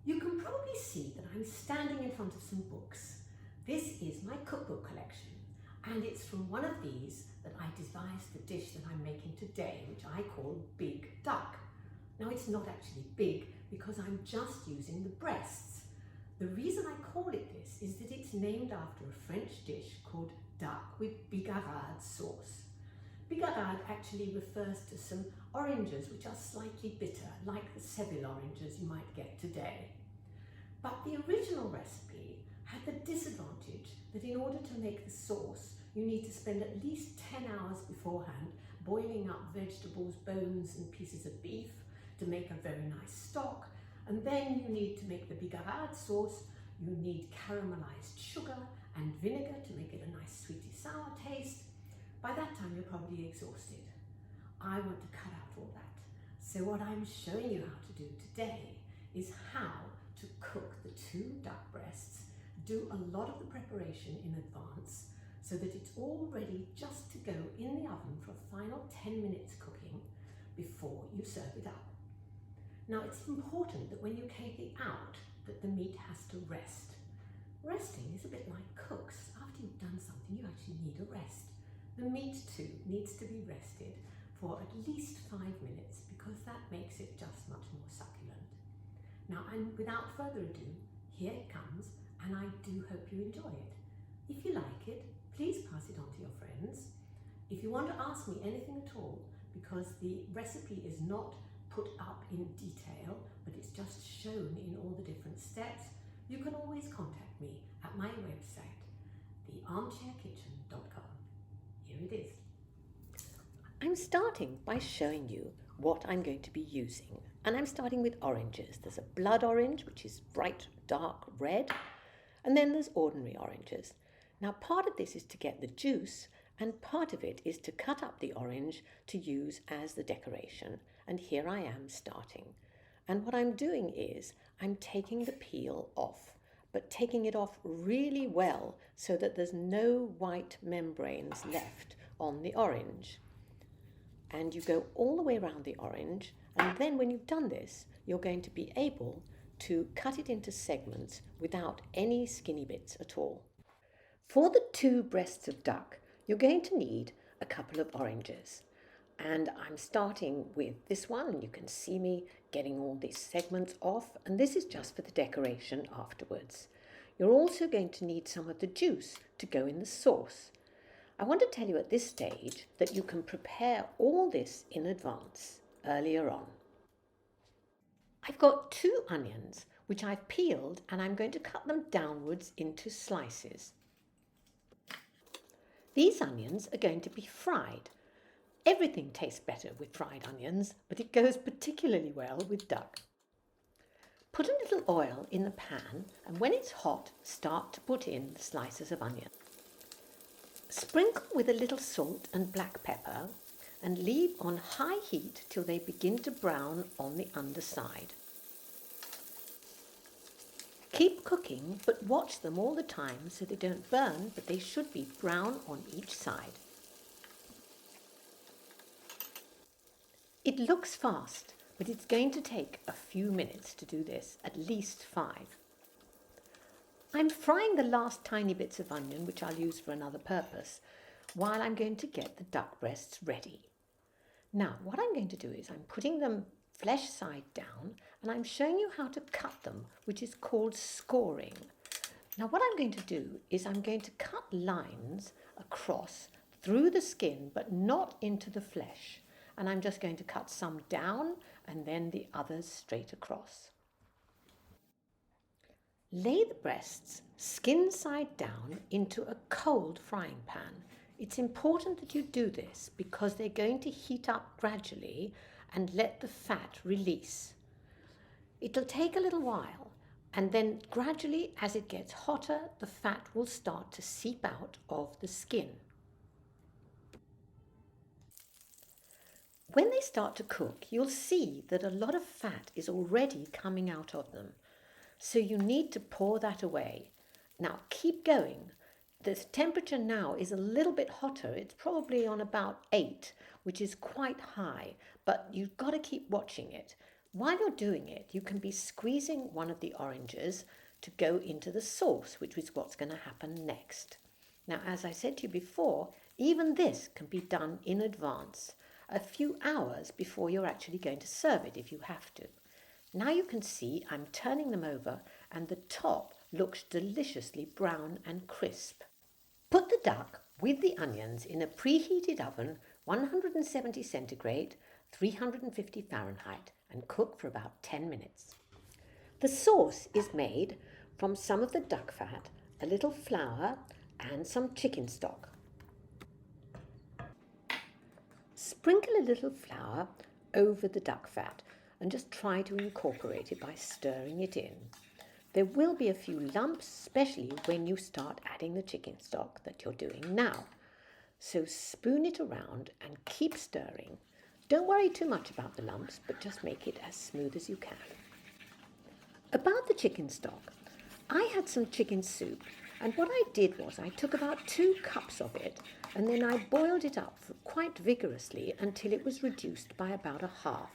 You can probably see that I'm standing in front of some books. This is my cookbook collection, and it's from one of these that I devised the dish that I'm making today, which I call Big Duck. Now, it's not actually big because I'm just using the breasts. The reason I call it this is that it's named after a French dish called duck with bigarade sauce. Bigarade actually refers to some oranges which are slightly bitter, like the Seville oranges you might get today. But the original recipe had the disadvantage that in order to make the sauce, you need to spend at least 10 hours beforehand boiling up vegetables, bones and pieces of beef to make a very nice stock. And then you need to make the bigarade sauce. You need caramelized sugar and vinegar to make it a nice sweety sour taste. By that time, you're probably exhausted. I want to cut out all that. So what I'm showing you how to do today is how to cook the 2 duck breasts, do a lot of the preparation in advance so that it's all ready just to go in the oven for a final 10 minutes cooking before you serve it up. Now, it's important that when you take it out that the meat has to rest. Resting is a bit like cooks. After you've done something, you actually need a rest. The meat too needs to be rested for at least 5 minutes because that makes it just much more succulent. Now, and without further ado, here it comes, and I do hope you enjoy it. If you like it, please pass it on to your friends. If you want to ask me anything at all, because the recipe is not put up in detail, but it's just shown in all the different steps, you can always contact me at my website, thearmchairkitchen.com. Here it is. I'm starting by showing you what I'm going to be using. And I'm starting with oranges. There's a blood orange, which is bright dark red, and then there's ordinary oranges. Now, part of this is to get the juice, and part of it is to cut up the orange to use as the decoration. And here I am starting. And what I'm doing is I'm taking the peel off, but taking it off really well so that there's no white membranes left on the orange. And you go all the way around the orange, and then when you've done this, you're going to be able to cut it into segments without any skinny bits at all. For the 2 breasts of duck, you're going to need a couple of oranges. And I'm starting with this one, and you can see me getting all these segments off, and this is just for the decoration afterwards. You're also going to need some of the juice to go in the sauce. I want to tell you at this stage that you can prepare all this in advance earlier on. I've got 2 onions which I've peeled, and I'm going to cut them downwards into slices. These onions are going to be fried. Everything tastes better with fried onions, but it goes particularly well with duck. Put a little oil in the pan, and when it's hot, start to put in the slices of onion. Sprinkle with a little salt and black pepper and leave on high heat till they begin to brown on the underside. Keep cooking, but watch them all the time so they don't burn, but they should be brown on each side. It looks fast, but it's going to take a few minutes to do this, at least 5. I'm frying the last tiny bits of onion, which I'll use for another purpose, while I'm going to get the duck breasts ready. Now, what I'm going to do is I'm putting them flesh side down, and I'm showing you how to cut them, which is called scoring. Now, what I'm going to do is I'm going to cut lines across through the skin, but not into the flesh. And I'm just going to cut some down and then the others straight across. Lay the breasts skin side down into a cold frying pan. It's important that you do this because they're going to heat up gradually and let the fat release. It'll take a little while, and then gradually as it gets hotter, the fat will start to seep out of the skin. When they start to cook, you'll see that a lot of fat is already coming out of them. So you need to pour that away. Now keep going. The temperature now is a little bit hotter. It's probably on about 8, which is quite high, but you've got to keep watching it. While you're doing it, you can be squeezing one of the oranges to go into the sauce, which is what's going to happen next. Now, as I said to you before, even this can be done in advance, a few hours before you're actually going to serve it if you have to. Now you can see I'm turning them over and the top looks deliciously brown and crisp. Put the duck with the onions in a preheated oven, 170 centigrade, 350 Fahrenheit, and cook for about 10 minutes. The sauce is made from some of the duck fat, a little flour, and some chicken stock. Sprinkle a little flour over the duck fat and just try to incorporate it by stirring it in. There will be a few lumps, especially when you start adding the chicken stock that you're doing now. So spoon it around and keep stirring. Don't worry too much about the lumps, but just make it as smooth as you can. About the chicken stock, I had some chicken soup, and what I did was I took about 2 cups of it and then I boiled it up quite vigorously until it was reduced by about a half.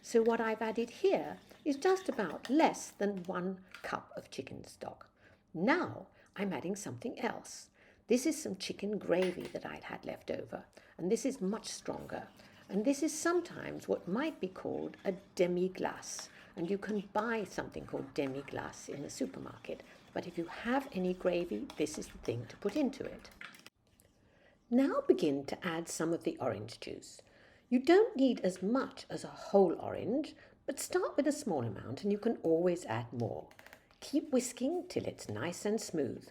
So what I've added here is just about less than 1 cup of chicken stock. Now I'm adding something else. This is some chicken gravy that I'd had left over, and this is much stronger. And this is sometimes what might be called a demi-glace. And you can buy something called demi-glace in the supermarket. But if you have any gravy, this is the thing to put into it. Now begin to add some of the orange juice. You don't need as much as a whole orange, but start with a small amount and you can always add more. Keep whisking till it's nice and smooth.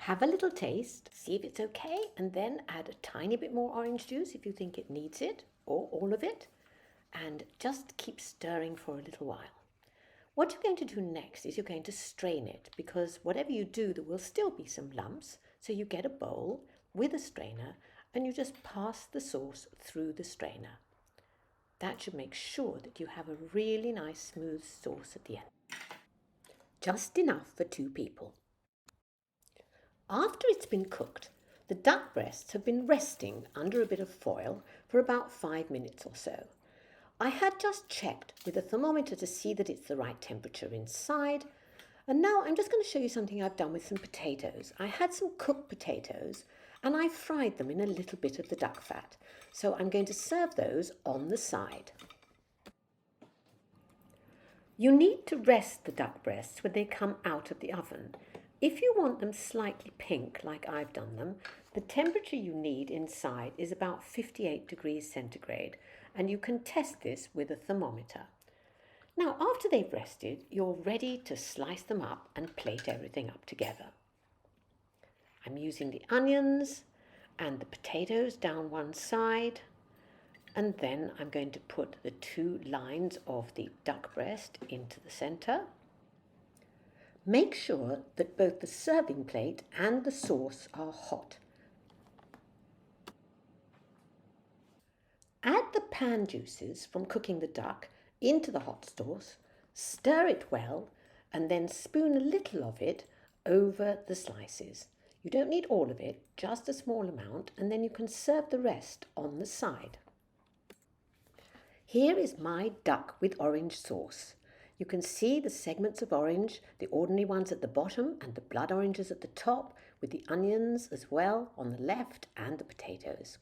Have a little taste, see if it's okay, and then add a tiny bit more orange juice if you think it needs it, or all of it, and just keep stirring for a little while. What you're going to do next is you're going to strain it, because whatever you do, there will still be some lumps, so you get a bowl with a strainer and you just pass the sauce through the strainer. That should make sure that you have a really nice smooth sauce at the end. Just enough for 2 people. After it's been cooked, the duck breasts have been resting under a bit of foil for about 5 minutes or so. I had just checked with a thermometer to see that it's the right temperature inside, and now I'm just going to show you something I've done with some potatoes. I had some cooked potatoes and I fried them in a little bit of the duck fat, so I'm going to serve those on the side. You need to rest the duck breasts when they come out of the oven. If you want them slightly pink, like I've done them, the temperature you need inside is about 58 degrees centigrade, and you can test this with a thermometer. Now, after they've rested, you're ready to slice them up and plate everything up together. I'm using the onions and the potatoes down one side, and then I'm going to put the 2 lines of the duck breast into the center. Make sure that both the serving plate and the sauce are hot. Add the pan juices from cooking the duck into the hot sauce, stir it well, and then spoon a little of it over the slices. You don't need all of it, just a small amount, and then you can serve the rest on the side. Here is my duck with orange sauce. You can see the segments of orange, the ordinary ones at the bottom and the blood oranges at the top, with the onions as well on the left and the potatoes.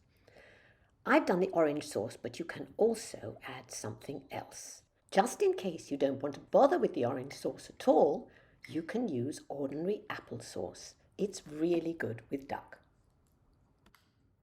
I've done the orange sauce, but you can also add something else. Just in case you don't want to bother with the orange sauce at all, you can use ordinary applesauce. It's really good with duck.